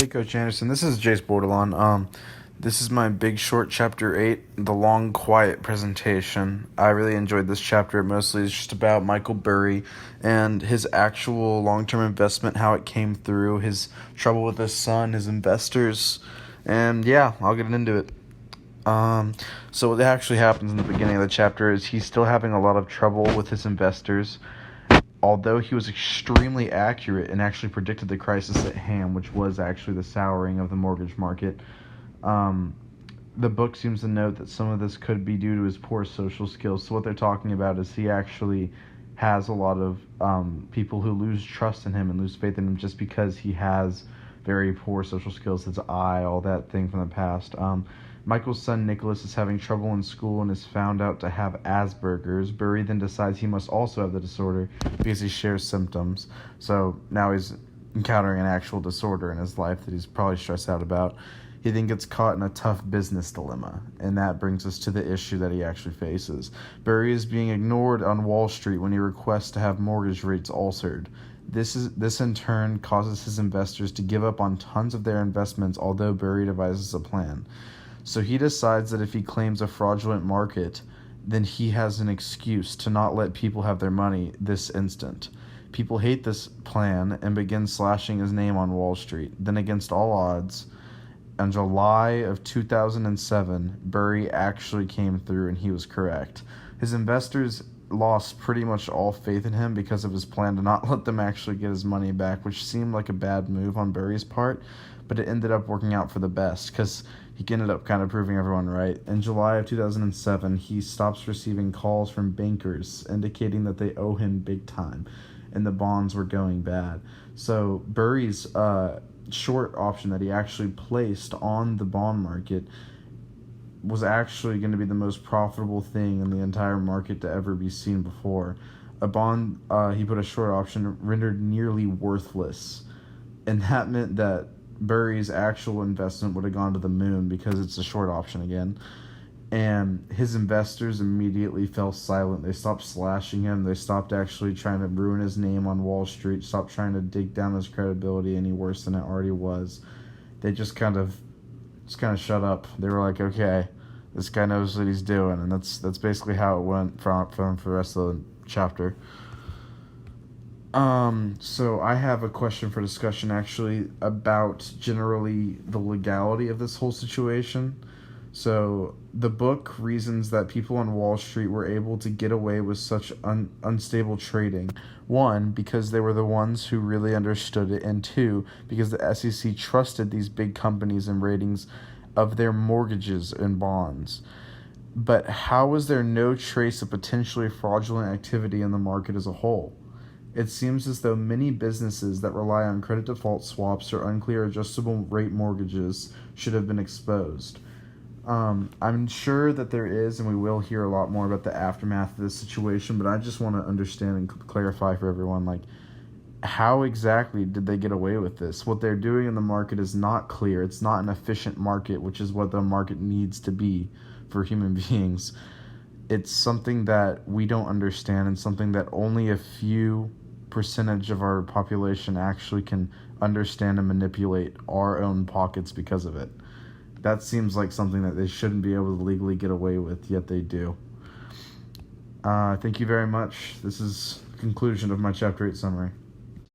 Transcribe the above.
Hey, Coach Anderson. This is Jayce Bordelon. This is my Big Short Chapter 8, The Long Quiet presentation. I really enjoyed this chapter. It mostly is just about Michael Burry and his actual long-term investment, how it came through, his trouble with his son, his investors, and yeah, I'll get into it. So what actually happens in the beginning of the chapter is he's still having a lot of trouble with his investors. Although he was extremely accurate and actually predicted the crisis at hand, which was actually the souring of the mortgage market, the book seems to note that some of this could be due to his poor social skills. So what they're talking about is he actually has a lot of people who lose trust in him and lose faith in him just because he has very poor social skills, his eye, all that thing from the past. Michael's son Nicholas is having trouble in school and is found out to have Asperger's. Burry then decides he must also have the disorder because he shares symptoms. So now he's encountering an actual disorder in his life that he's probably stressed out about. He then gets caught in a tough business dilemma, and that brings us to the issue that he actually faces. Burry is being ignored on Wall Street when he requests to have mortgage rates altered. This in turn causes his investors to give up on tons of their investments, although Burry devises a plan. So he decides that if he claims a fraudulent market, then he has an excuse to not let people have their money this instant. People hate this plan and begin slashing his name on Wall Street. Then against all odds, in July of 2007, Burry actually came through and he was correct. His investors lost pretty much all faith in him because of his plan to not let them actually get his money back, which seemed like a bad move on Burry's part, but it ended up working out for the best because he ended up kind of proving everyone right. In July of 2007, he stops receiving calls from bankers indicating that they owe him big time and the bonds were going bad. So Burry's short option that he actually placed on the bond market was actually going to be the most profitable thing in the entire market to ever be seen before. A bond, he put a short option, rendered nearly worthless. And that meant that Burry's actual investment would have gone to the moon because it's a short option again. And his investors immediately fell silent. They stopped slashing him. They stopped actually trying to ruin his name on Wall Street, stopped trying to dig down his credibility any worse than it already was. They just kind of shut up. They were like, okay, this guy knows what he's doing. And that's basically how it went for the rest of the chapter. So I have a question for discussion actually about generally the legality of this whole situation. So the book reasons that people on Wall Street were able to get away with such unstable trading. One, because they were the ones who really understood it, and two, because the SEC trusted these big companies and ratings of their mortgages and bonds. But how was there no trace of potentially fraudulent activity in the market as a whole? It seems as though many businesses that rely on credit default swaps or unclear adjustable rate mortgages should have been exposed. I'm sure that there is, and we will hear a lot more about the aftermath of this situation, but I just want to understand and clarify for everyone, like, how exactly did they get away with this? What they're doing in the market is not clear. It's not an efficient market, which is what the market needs to be for human beings. It's something that we don't understand and something that only a few percentage of our population actually can understand and manipulate our own pockets because of it. That seems like something that they shouldn't be able to legally get away with, yet they do. Thank you very much. This is the conclusion of my Chapter 8 summary.